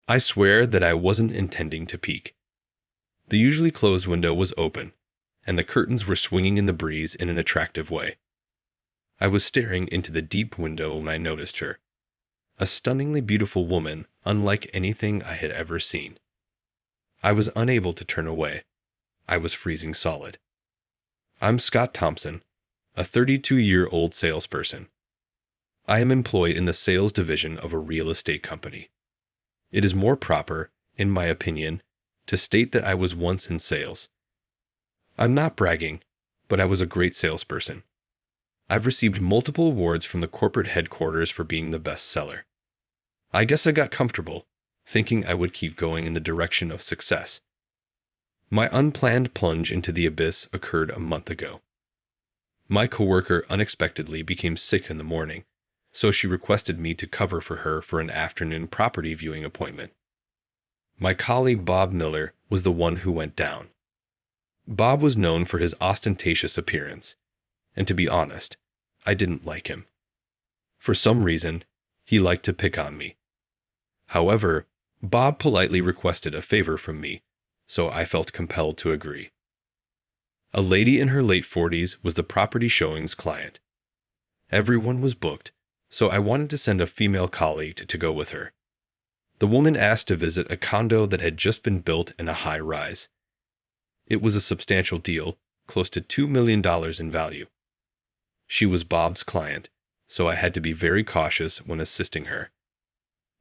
I swear that I wasn't intending to peek. The usually closed window was open, and the curtains were swinging in the breeze in an attractive way. I was staring into the deep window when I noticed her. A stunningly beautiful woman, unlike anything I had ever seen. I was unable to turn away. I was freezing solid. I'm Scott Thompson, a 32-year-old salesperson. I am employed in the sales division of a real estate company. It is more proper, in my opinion, to state that I was once in sales. I'm not bragging, but I was a great salesperson. I've received multiple awards from the corporate headquarters for being the best seller. I guess I got comfortable, thinking I would keep going in the direction of success. My unplanned plunge into the abyss occurred a month ago. My coworker unexpectedly became sick in the morning, so she requested me to cover for her for an afternoon property viewing appointment. My colleague Bob Miller was the one who went down. Bob was known for his ostentatious appearance, and to be honest, I didn't like him. For some reason, he liked to pick on me. However, Bob politely requested a favor from me, so I felt compelled to agree. A lady in her late 40s was the property showing's client. Everyone was booked, so I wanted to send a female colleague to go with her. The woman asked to visit a condo that had just been built in a high rise. It was a substantial deal, close to $2 million in value. She was Bob's client, so I had to be very cautious when assisting her.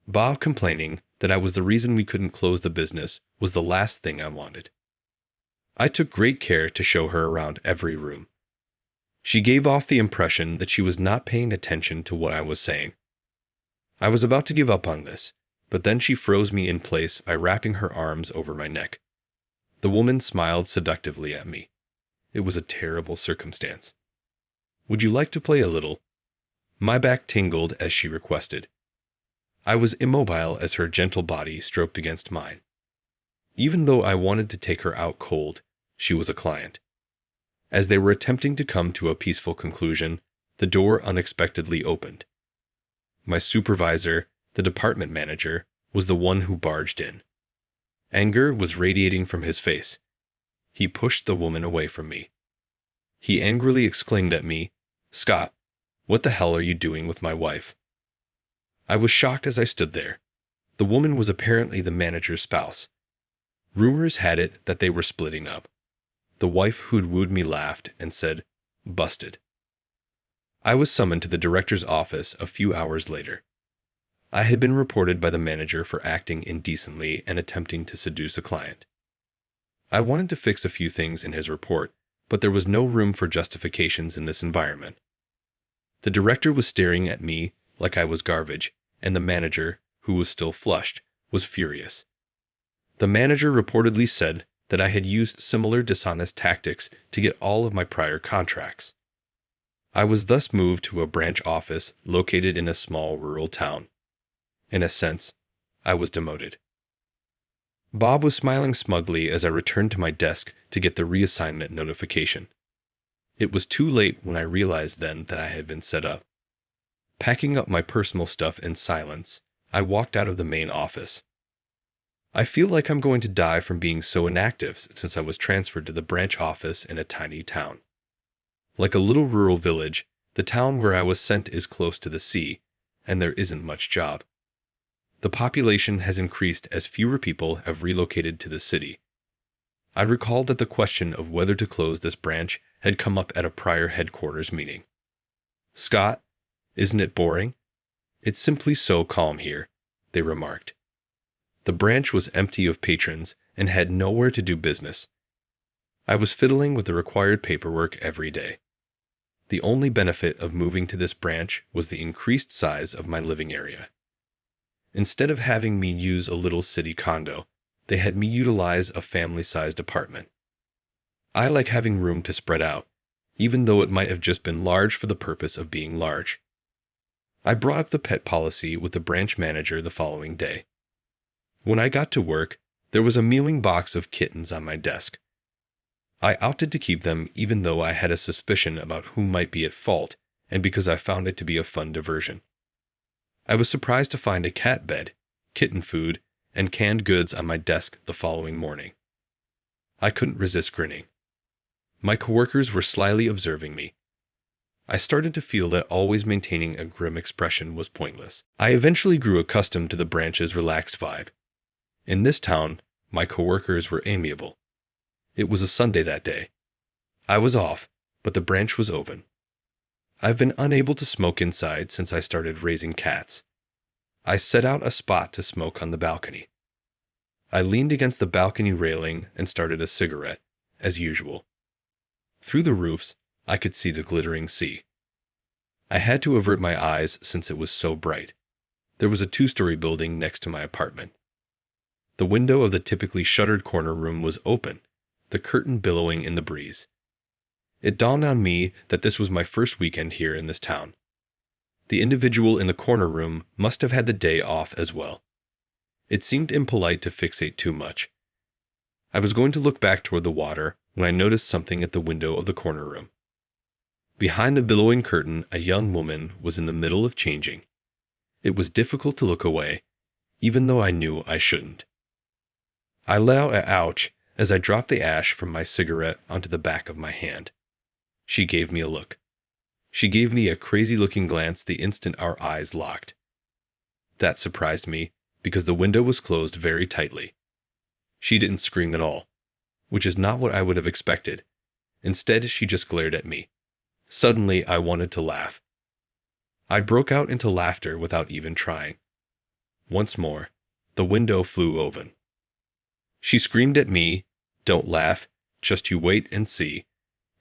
Bob complaining that I was the reason we couldn't close the business was the last thing I wanted. I took great care to show her around every room. She gave off the impression that she was not paying attention to what I was saying. I was about to give up on this, but then she froze me in place by wrapping her arms over my neck. The woman smiled seductively at me. It was a terrible circumstance. Would you like to play a little? My back tingled as she requested. I was immobile as her gentle body stroked against mine. Even though I wanted to take her out cold, she was a client. As they were attempting to come to a peaceful conclusion, the door unexpectedly opened. My supervisor, the department manager, was the one who barged in. Anger was radiating from his face. He pushed the woman away from me. He angrily exclaimed at me, "Scott, what the hell are you doing with my wife?" I was shocked as I stood there. The woman was apparently the manager's spouse. Rumors had it that they were splitting up. The wife who'd wooed me laughed and said, "Busted." I was summoned to the director's office a few hours later. I had been reported by the manager for acting indecently and attempting to seduce a client. I wanted to fix a few things in his report, but there was no room for justifications in this environment. The director was staring at me like I was garbage, and the manager, who was still flushed, was furious. The manager reportedly said that I had used similar dishonest tactics to get all of my prior contracts. I was thus moved to a branch office located in a small rural town. In a sense, I was demoted. Bob was smiling smugly as I returned to my desk to get the reassignment notification. It was too late when I realized then that I had been set up. Packing up my personal stuff in silence, I walked out of the main office. I feel like I'm going to die from being so inactive since I was transferred to the branch office in a tiny town. Like a little rural village, the town where I was sent is close to the sea, and there isn't much job. The population has increased as fewer people have relocated to the city. I recalled that the question of whether to close this branch had come up at a prior headquarters meeting. "Scott, isn't it boring? It's simply so calm here," they remarked. The branch was empty of patrons and had nowhere to do business. I was fiddling with the required paperwork every day. The only benefit of moving to this branch was the increased size of my living area. Instead of having me use a little city condo, they had me utilize a family-sized apartment. I like having room to spread out, even though it might have just been large for the purpose of being large. I brought up the pet policy with the branch manager the following day. When I got to work, there was a mewing box of kittens on my desk. I opted to keep them even though I had a suspicion about who might be at fault and because I found it to be a fun diversion. I was surprised to find a cat bed, kitten food, and canned goods on my desk the following morning. I couldn't resist grinning. My coworkers were slyly observing me. I started to feel that always maintaining a grim expression was pointless. I eventually grew accustomed to the branch's relaxed vibe. In this town, my coworkers were amiable. It was a Sunday that day. I was off, but the branch was open. I've been unable to smoke inside since I started raising cats. I set out a spot to smoke on the balcony. I leaned against the balcony railing and started a cigarette, as usual. Through the roofs, I could see the glittering sea. I had to avert my eyes since it was so bright. There was a 2-story building next to my apartment. The window of the typically shuttered corner room was open, the curtain billowing in the breeze. It dawned on me that this was my first weekend here in this town. The individual in the corner room must have had the day off as well. It seemed impolite to fixate too much. I was going to look back toward the water when I noticed something at the window of the corner room. Behind the billowing curtain, a young woman was in the middle of changing. It was difficult to look away, even though I knew I shouldn't. I let out an ouch as I dropped the ash from my cigarette onto the back of my hand. She gave me a look. She gave me a crazy-looking glance the instant our eyes locked. That surprised me, because the window was closed very tightly. She didn't scream at all, which is not what I would have expected. Instead, she just glared at me. Suddenly, I wanted to laugh. I broke out into laughter without even trying. Once more, the window flew open. She screamed at me, "Don't laugh, just you wait and see,"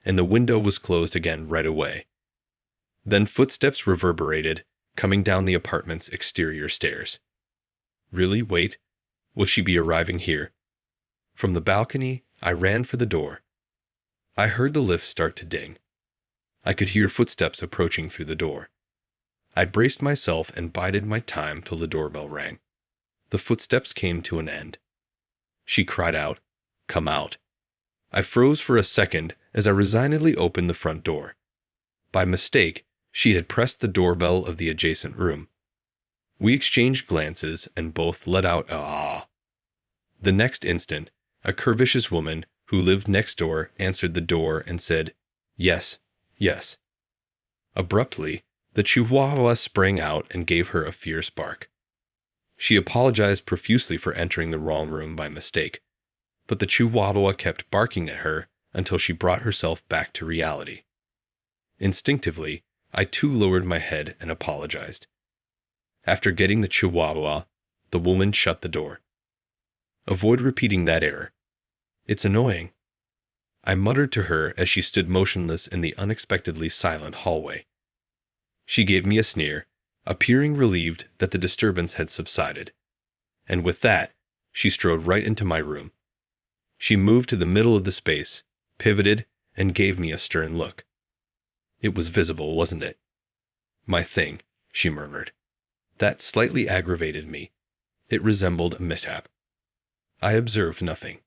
and the window was closed again right away. Then footsteps reverberated, coming down the apartment's exterior stairs. Really? Wait? Will she be arriving here? From the balcony, I ran for the door. I heard the lift start to ding. I could hear footsteps approaching through the door. I braced myself and bided my time till the doorbell rang. The footsteps came to an end. She cried out, "Come out." I froze for a second as I resignedly opened the front door. By mistake, she had pressed the doorbell of the adjacent room. We exchanged glances and both let out a "ah." The next instant, a curvaceous woman who lived next door answered the door and said, "Yes, yes." Abruptly, the Chihuahua sprang out and gave her a fierce bark. She apologized profusely for entering the wrong room by mistake, but the Chihuahua kept barking at her until she brought herself back to reality. Instinctively, I too lowered my head and apologized. After getting the Chihuahua, the woman shut the door. Avoid repeating that error. It's annoying. I muttered to her as she stood motionless in the unexpectedly silent hallway. She gave me a sneer, appearing relieved that the disturbance had subsided. And with that, she strode right into my room. She moved to the middle of the space, pivoted, and gave me a stern look. It was visible, wasn't it? "My thing," she murmured. That slightly aggravated me. It resembled a mishap. I observed nothing.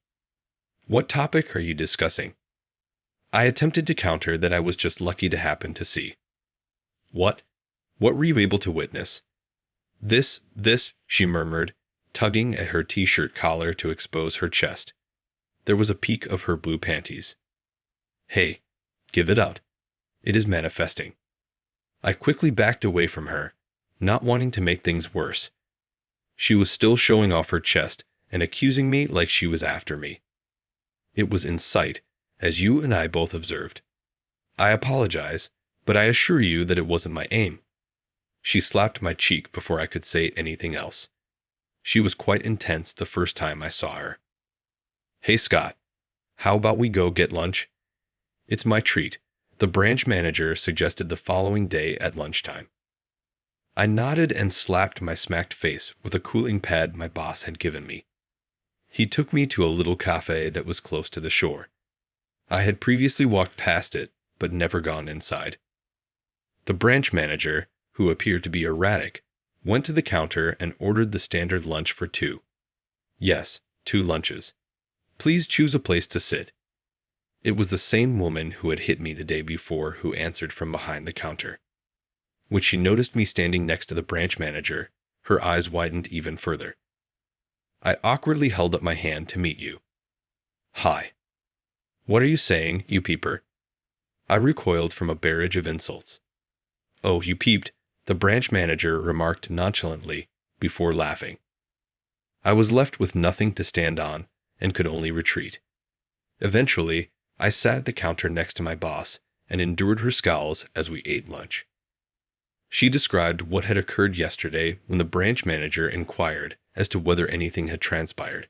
"What topic are you discussing?" I attempted to counter that I was just lucky to happen to see. What were you able to witness?" This, she murmured, tugging at her t-shirt collar to expose her chest. There was a peek of her blue panties. "Hey, give it up. It is manifesting." I quickly backed away from her, not wanting to make things worse. She was still showing off her chest and accusing me like she was after me. It was in sight, as you and I both observed. I apologize, but I assure you that it wasn't my aim. She slapped my cheek before I could say anything else. She was quite intense the first time I saw her. "Hey Scott, how about we go get lunch?" "It's my treat," the branch manager suggested the following day at lunchtime. I nodded and slapped my smacked face with a cooling pad my boss had given me. He took me to a little cafe that was close to the shore. I had previously walked past it, but never gone inside. The branch manager, who appeared to be erratic, went to the counter and ordered the standard lunch for 2. Yes, 2 lunches. "Please choose a place to sit." It was the same woman who had hit me the day before who answered from behind the counter. When she noticed me standing next to the branch manager, her eyes widened even further. I awkwardly held up my hand to meet you. Hi. What are you saying, you peeper? I recoiled from a barrage of insults. Oh, you peeped, the branch manager remarked nonchalantly, before laughing. I was left with nothing to stand on, and could only retreat. Eventually, I sat at the counter next to my boss and endured her scowls as we ate lunch. She described what had occurred yesterday when the branch manager inquired as to whether anything had transpired.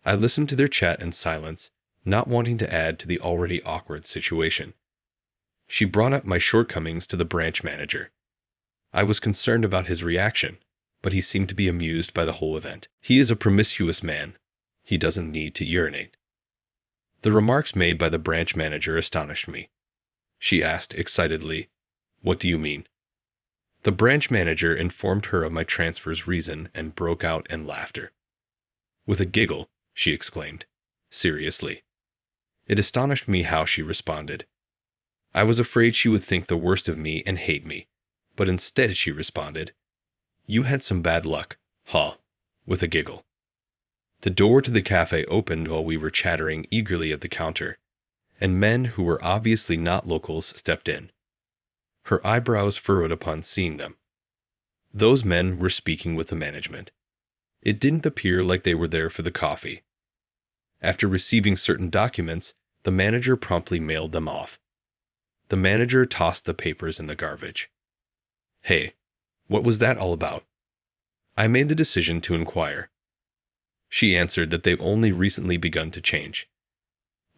I listened to their chat in silence, not wanting to add to the already awkward situation. She brought up my shortcomings to the branch manager. I was concerned about his reaction, but he seemed to be amused by the whole event. He is a promiscuous man. He doesn't need to urinate. The remarks made by the branch manager astonished me. She asked excitedly, "What do you mean?" The branch manager informed her of my transfer's reason and broke out in laughter. With a giggle, she exclaimed, seriously. It astonished me how she responded. I was afraid she would think the worst of me and hate me, but instead she responded, "You had some bad luck, huh?" with a giggle. The door to the cafe opened while we were chattering eagerly at the counter, and men who were obviously not locals stepped in. Her eyebrows furrowed upon seeing them. Those men were speaking with the management. It didn't appear like they were there for the coffee. After receiving certain documents, the manager promptly mailed them off. The manager tossed the papers in the garbage. Hey, what was that all about? I made the decision to inquire. She answered that they've only recently begun to change.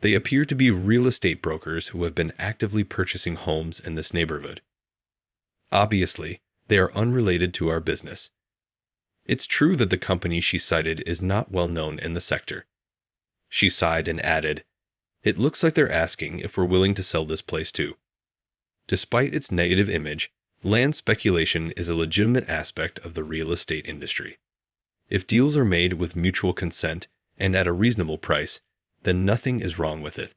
They appear to be real estate brokers who have been actively purchasing homes in this neighborhood. Obviously, they are unrelated to our business. It's true that the company she cited is not well known in the sector. She sighed and added, "It looks like they're asking if we're willing to sell this place too." Despite its negative image, land speculation is a legitimate aspect of the real estate industry. If deals are made with mutual consent and at a reasonable price, then nothing is wrong with it.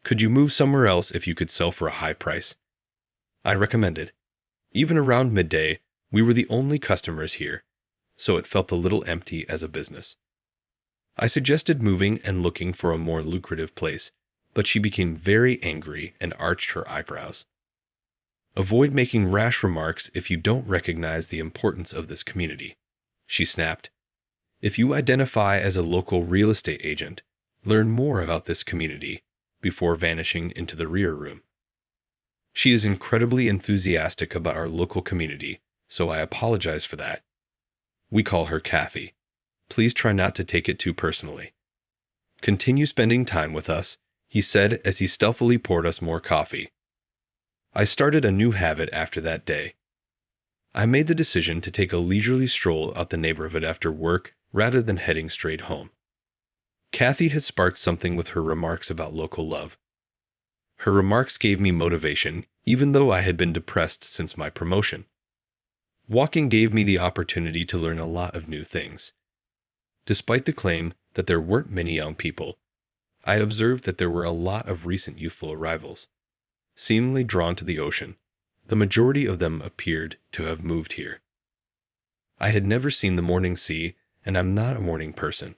Could you move somewhere else if you could sell for a high price? I recommended. Even around midday, we were the only customers here, so it felt a little empty as a business. I suggested moving and looking for a more lucrative place, but she became very angry and arched her eyebrows. Avoid making rash remarks if you don't recognize the importance of this community, she snapped. If you identify as a local real estate agent, learn more about this community before vanishing into the rear room. She is incredibly enthusiastic about our local community, so I apologize for that. We call her Kathy. Please try not to take it too personally. Continue spending time with us, he said as he stealthily poured us more coffee. I started a new habit after that day. I made the decision to take a leisurely stroll out the neighborhood after work rather than heading straight home. Kathy had sparked something with her remarks about local love. Her remarks gave me motivation, even though I had been depressed since my promotion. Walking gave me the opportunity to learn a lot of new things. Despite the claim that there weren't many young people, I observed that there were a lot of recent youthful arrivals, seemingly drawn to the ocean. The majority of them appeared to have moved here. I had never seen the morning sea, and I'm not a morning person.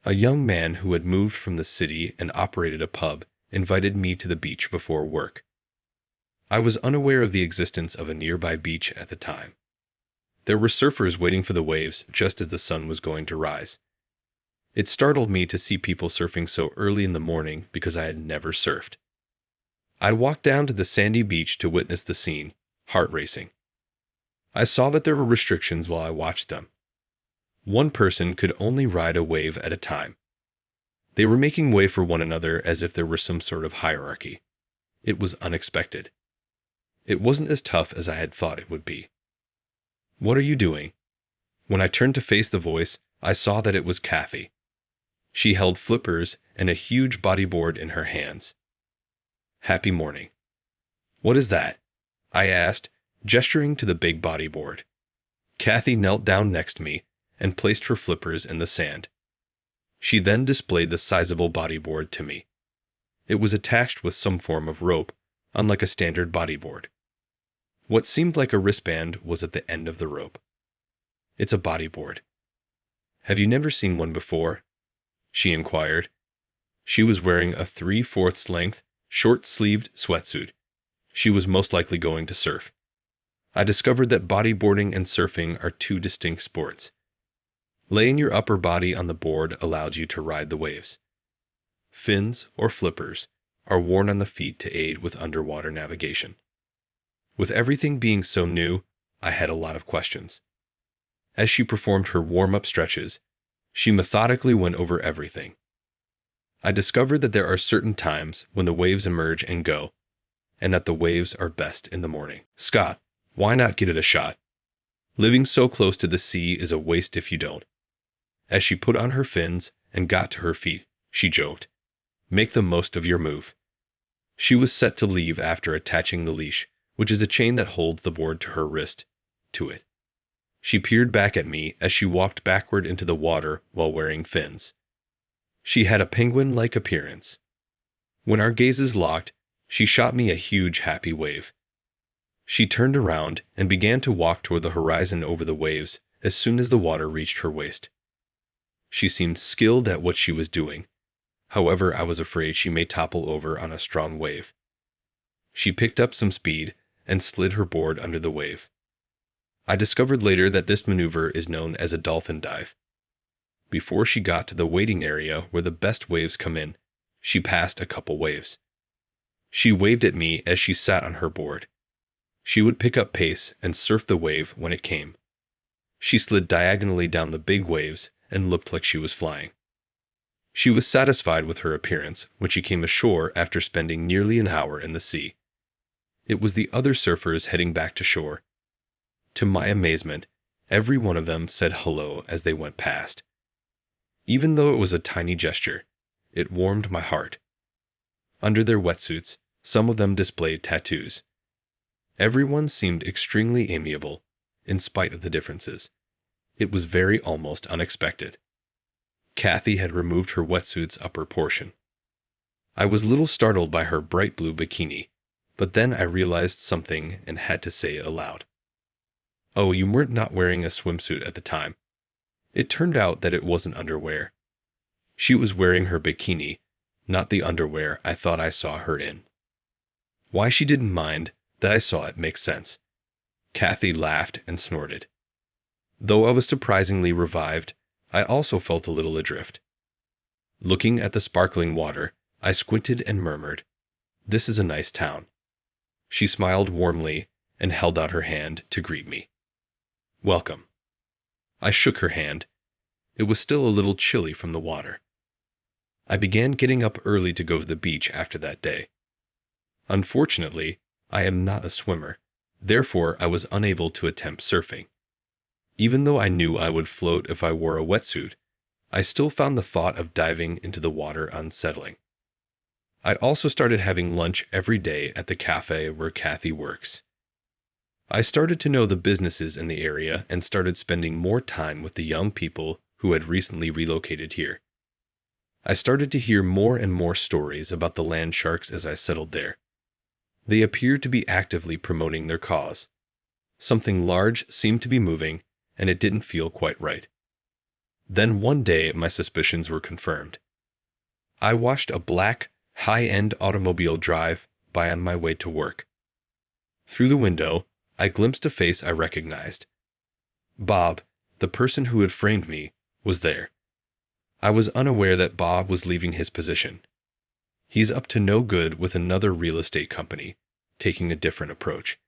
A young man who had moved from the city and operated a pub invited me to the beach before work. I was unaware of the existence of a nearby beach at the time. There were surfers waiting for the waves just as the sun was going to rise. It startled me to see people surfing so early in the morning because I had never surfed. I walked down to the sandy beach to witness the scene, heart racing. I saw that there were restrictions while I watched them. One person could only ride a wave at a time. They were making way for one another as if there were some sort of hierarchy. It was unexpected. It wasn't as tough as I had thought it would be. "What are you doing?" When I turned to face the voice, I saw that it was Kathy. She held flippers and a huge bodyboard in her hands. "Happy morning." "What is that?" I asked, gesturing to the big bodyboard. Kathy knelt down next to me and placed her flippers in the sand. She then displayed the sizable bodyboard to me. It was attached with some form of rope, unlike a standard bodyboard. What seemed like a wristband was at the end of the rope. "It's a bodyboard." "Have you never seen one before?" she inquired. She was wearing a 3/4 length, short-sleeved sweatsuit. She was most likely going to surf. I discovered that bodyboarding and surfing are two distinct sports. Laying your upper body on the board allowed you to ride the waves. Fins, or flippers, are worn on the feet to aid with underwater navigation. With everything being so new, I had a lot of questions. As she performed her warm-up stretches, she methodically went over everything. I discovered that there are certain times when the waves emerge and go, and that the waves are best in the morning. "Scott, why not get it a shot? Living so close to the sea is a waste if you don't." As she put on her fins and got to her feet, she joked, "Make the most of your move." She was set to leave after attaching the leash, which is a chain that holds the board to her wrist, to it. She peered back at me as she walked backward into the water while wearing fins. She had a penguin-like appearance. When our gazes locked, she shot me a huge happy wave. She turned around and began to walk toward the horizon over the waves as soon as the water reached her waist. She seemed skilled at what she was doing. However, I was afraid she may topple over on a strong wave. She picked up some speed and slid her board under the wave. I discovered later that this maneuver is known as a dolphin dive. Before she got to the waiting area where the best waves come in, she passed a couple waves. She waved at me as she sat on her board. She would pick up pace and surf the wave when it came. She slid diagonally down the big waves and looked like she was flying. She was satisfied with her appearance when she came ashore after spending nearly an hour in the sea. It was the other surfers heading back to shore. To my amazement, every one of them said hello as they went past. Even though it was a tiny gesture, it warmed my heart. Under their wetsuits, some of them displayed tattoos. Everyone seemed extremely amiable, in spite of the differences. It was very almost unexpected. Kathy had removed her wetsuit's upper portion. I was a little startled by her bright blue bikini, but then I realized something and had to say it aloud. "Oh, you weren't not wearing a swimsuit at the time." It turned out that it wasn't underwear. She was wearing her bikini, not the underwear I thought I saw her in. Why she didn't mind that I saw it makes sense. Kathy laughed and snorted. Though I was surprisingly revived, I also felt a little adrift. Looking at the sparkling water, I squinted and murmured, "This is a nice town." She smiled warmly and held out her hand to greet me. "Welcome." I shook her hand. It was still a little chilly from the water. I began getting up early to go to the beach after that day. Unfortunately, I am not a swimmer, therefore I was unable to attempt surfing. Even though I knew I would float if I wore a wetsuit, I still found the thought of diving into the water unsettling. I'd also started having lunch every day at the cafe where Kathy works. I started to know the businesses in the area and started spending more time with the young people who had recently relocated here. I started to hear more and more stories about the land sharks as I settled there. They appeared to be actively promoting their cause. Something large seemed to be moving, and it didn't feel quite right. Then one day my suspicions were confirmed. I watched a black, high-end automobile drive by on my way to work. Through the window, I glimpsed a face I recognized. Bob, the person who had framed me, was there. I was unaware that Bob was leaving his position. He's up to no good with another real estate company, taking a different approach.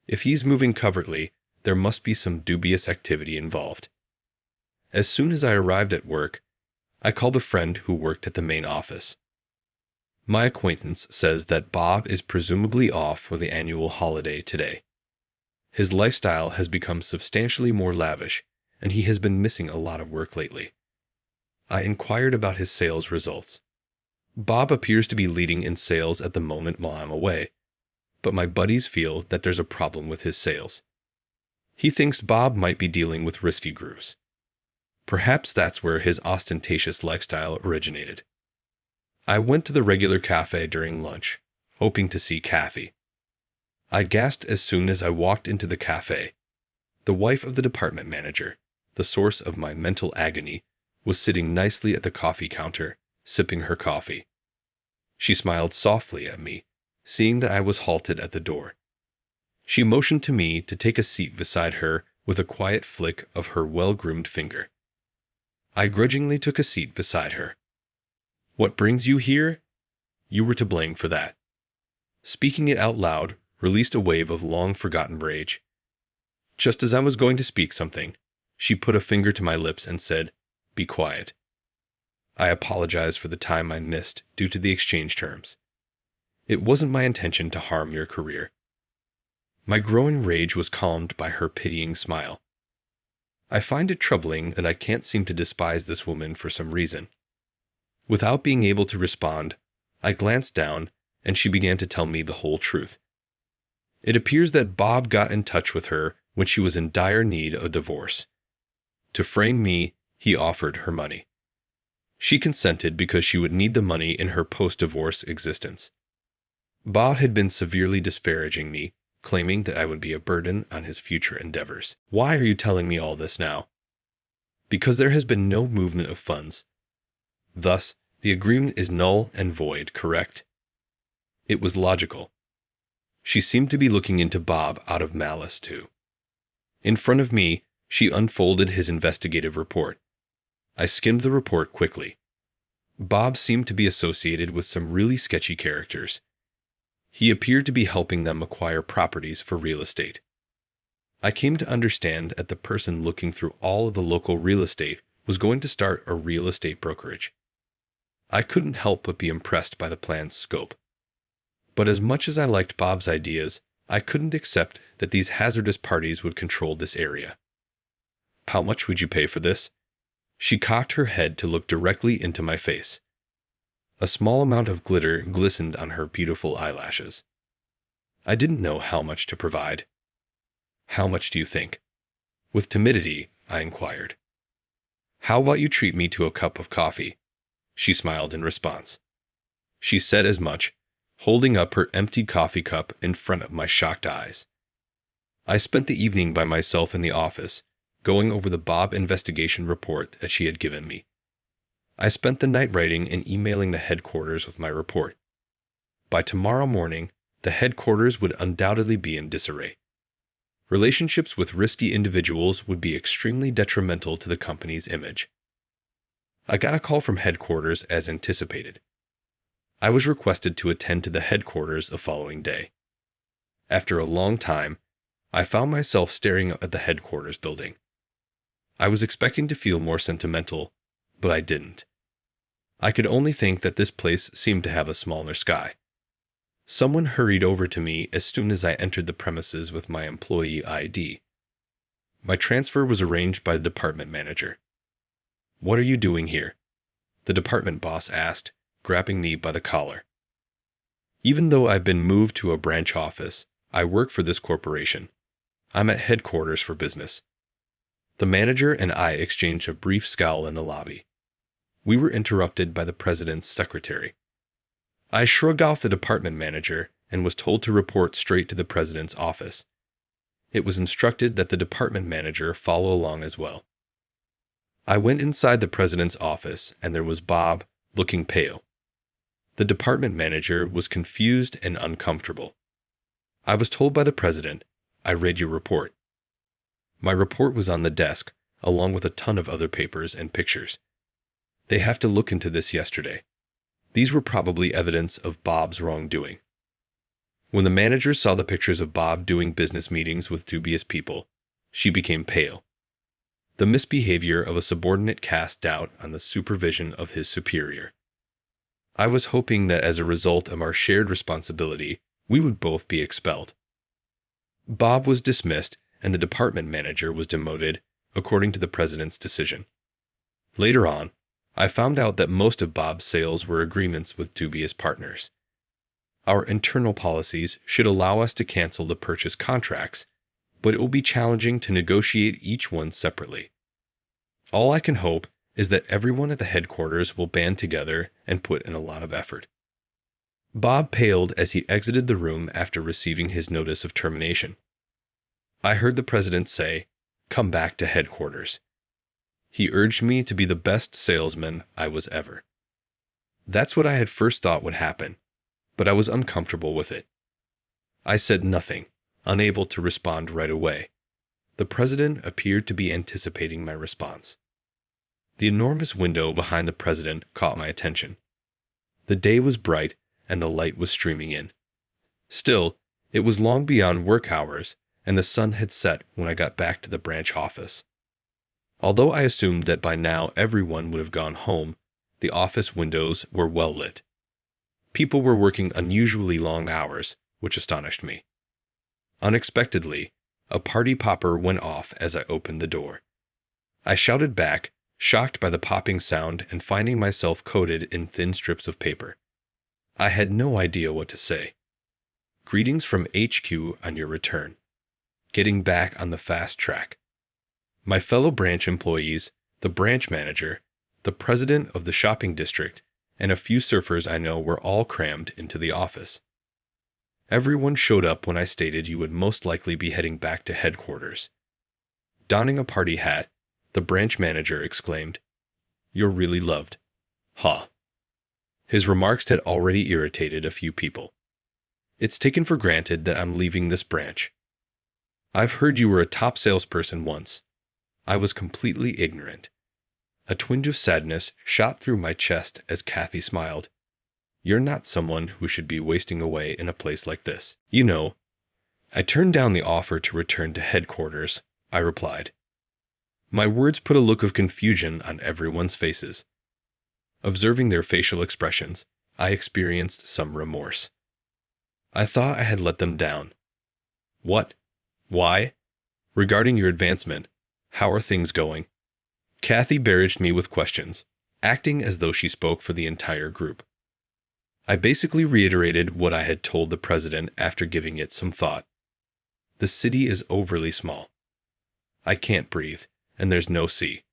If he's moving covertly, there must be some dubious activity involved. As soon as I arrived at work, I called a friend who worked at the main office. My acquaintance says that Bob is presumably off for the annual holiday today. His lifestyle has become substantially more lavish, and he has been missing a lot of work lately. I inquired about his sales results. Bob appears to be leading in sales at the moment while I'm away, but my buddies feel that there's a problem with his sales. He thinks Bob might be dealing with risky grooves. Perhaps that's where his ostentatious lifestyle originated. I went to the regular cafe during lunch, hoping to see Kathy. I gasped as soon as I walked into the cafe. The wife of the department manager, the source of my mental agony, was sitting nicely at the coffee counter, sipping her coffee. She smiled softly at me, seeing that I was halted at the door. She motioned to me to take a seat beside her with a quiet flick of her well-groomed finger. I grudgingly took a seat beside her. "What brings you here? You were to blame for that." Speaking it out loud released a wave of long-forgotten rage. Just as I was going to speak something, she put a finger to my lips and said, "Be quiet." I apologize for the time I missed due to the exchange terms. It wasn't my intention to harm your career. My growing rage was calmed by her pitying smile. I find it troubling that I can't seem to despise this woman for some reason. Without being able to respond, I glanced down and she began to tell me the whole truth. It appears that Bob got in touch with her when she was in dire need of divorce. To frame me, he offered her money. She consented because she would need the money in her post-divorce existence. Bob had been severely disparaging me, claiming that I would be a burden on his future endeavors. Why are you telling me all this now? Because there has been no movement of funds. Thus, the agreement is null and void, correct? It was logical. She seemed to be looking into Bob out of malice, too. In front of me, she unfolded his investigative report. I skimmed the report quickly. Bob seemed to be associated with some really sketchy characters. He appeared to be helping them acquire properties for real estate. I came to understand that the person looking through all of the local real estate was going to start a real estate brokerage. I couldn't help but be impressed by the plan's scope. But as much as I liked Bob's ideas, I couldn't accept that these hazardous parties would control this area. "How much would you pay for this?" She cocked her head to look directly into my face. A small amount of glitter glistened on her beautiful eyelashes. I didn't know how much to provide. "How much do you think?" With timidity, I inquired. "How about you treat me to a cup of coffee?" She smiled in response. She said as much, holding up her empty coffee cup in front of my shocked eyes. I spent the evening by myself in the office, going over the Bob investigation report that she had given me. I spent the night writing and emailing the headquarters with my report. By tomorrow morning, the headquarters would undoubtedly be in disarray. Relationships with risky individuals would be extremely detrimental to the company's image. I got a call from headquarters as anticipated. I was requested to attend to the headquarters the following day. After a long time, I found myself staring at the headquarters building. I was expecting to feel more sentimental, but I didn't. I could only think that this place seemed to have a smaller sky. Someone hurried over to me as soon as I entered the premises with my employee ID. My transfer was arranged by the department manager. "What are you doing here?" the department boss asked, grabbing me by the collar. Even though I've been moved to a branch office, I work for this corporation. I'm at headquarters for business. The manager and I exchanged a brief scowl in the lobby. We were interrupted by the president's secretary. I shrugged off the department manager and was told to report straight to the president's office. It was instructed that the department manager follow along as well. I went inside the president's office and there was Bob, looking pale. The department manager was confused and uncomfortable. I was told by the president, "I read your report." My report was on the desk, along with a ton of other papers and pictures. "They have to look into this yesterday." These were probably evidence of Bob's wrongdoing. When the manager saw the pictures of Bob doing business meetings with dubious people, she became pale. The misbehavior of a subordinate cast doubt on the supervision of his superior. I was hoping that as a result of our shared responsibility, we would both be expelled. Bob was dismissed and the department manager was demoted, according to the president's decision. Later on, I found out that most of Bob's sales were agreements with dubious partners. Our internal policies should allow us to cancel the purchase contracts, but it will be challenging to negotiate each one separately. All I can hope is that everyone at the headquarters will band together and put in a lot of effort. Bob paled as he exited the room after receiving his notice of termination. I heard the president say, "Come back to headquarters." He urged me to be the best salesman I was ever. That's what I had first thought would happen, but I was uncomfortable with it. I said nothing, unable to respond right away. The president appeared to be anticipating my response. The enormous window behind the president caught my attention. The day was bright and the light was streaming in. Still, it was long beyond work hours, and the sun had set when I got back to the branch office. Although I assumed that by now everyone would have gone home, the office windows were well lit. People were working unusually long hours, which astonished me. Unexpectedly, a party popper went off as I opened the door. I shouted back, shocked by the popping sound and finding myself coated in thin strips of paper. I had no idea what to say. Greetings from HQ on your return. Getting back on the fast track. My fellow branch employees, the branch manager, the president of the shopping district, and a few surfers I know were all crammed into the office. Everyone showed up when I stated you would most likely be heading back to headquarters. Donning a party hat, the branch manager exclaimed, "You're really loved." Ha! His remarks had already irritated a few people. It's taken for granted that I'm leaving this branch. I've heard you were a top salesperson once. I was completely ignorant. A twinge of sadness shot through my chest as Kathy smiled. You're not someone who should be wasting away in a place like this. You know, I turned down the offer to return to headquarters, I replied. My words put a look of confusion on everyone's faces. Observing their facial expressions, I experienced some remorse. I thought I had let them down. What? Why? Regarding your advancement, how are things going? Kathy barraged me with questions, acting as though she spoke for the entire group. I basically reiterated what I had told the president after giving it some thought. The city is overly small. I can't breathe, and there's no sea.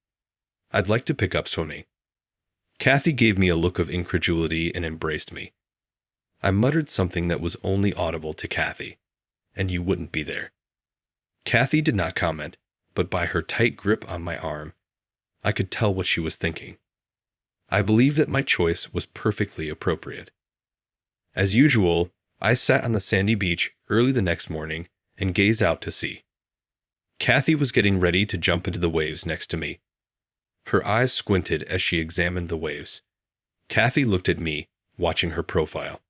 I'd like to pick up swimming. Kathy gave me a look of incredulity and embraced me. I muttered something that was only audible to Kathy, and you wouldn't be there. Kathy did not comment, but by her tight grip on my arm, I could tell what she was thinking. I believe that my choice was perfectly appropriate. As usual, I sat on the sandy beach early the next morning and gazed out to sea. Kathy was getting ready to jump into the waves next to me. Her eyes squinted as she examined the waves. Kathy looked at me, watching her profile.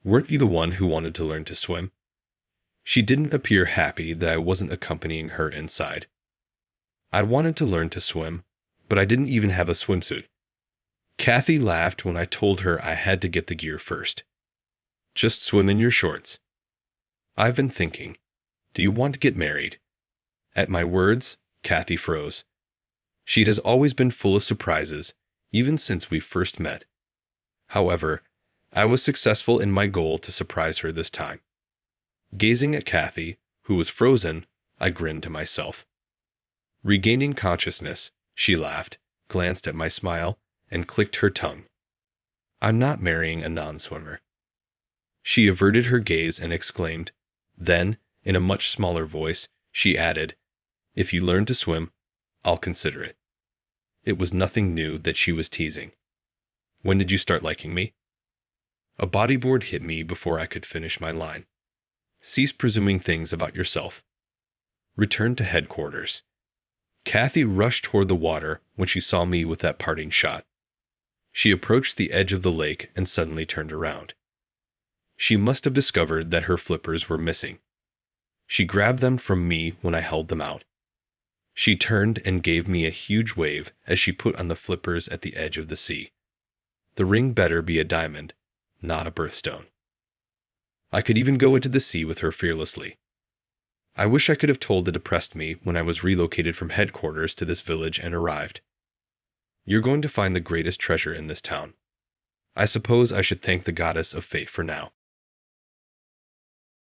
Weren't you the one who wanted to learn to swim? She didn't appear happy that I wasn't accompanying her inside. I wanted to learn to swim, but I didn't even have a swimsuit. Kathy laughed when I told her I had to get the gear first. Just swim in your shorts. I've been thinking, do you want to get married? At my words, Kathy froze. She has always been full of surprises, even since we first met. However, I was successful in my goal to surprise her this time. Gazing at Kathy, who was frozen, I grinned to myself. Regaining consciousness, she laughed, glanced at my smile, and clicked her tongue. I'm not marrying a non-swimmer. She averted her gaze and exclaimed. Then, in a much smaller voice, she added, If you learn to swim, I'll consider it. It was nothing new that she was teasing. When did you start liking me? A bodyboard hit me before I could finish my line. Cease presuming things about yourself. Return to headquarters. Kathy rushed toward the water when she saw me with that parting shot. She approached the edge of the lake and suddenly turned around. She must have discovered that her flippers were missing. She grabbed them from me when I held them out. She turned and gave me a huge wave as she put on the flippers at the edge of the sea. The ring better be a diamond, not a birthstone. I could even go into the sea with her fearlessly. I wish I could have told the depressed me when I was relocated from headquarters to this village and arrived. You're going to find the greatest treasure in this town. I suppose I should thank the goddess of fate for now.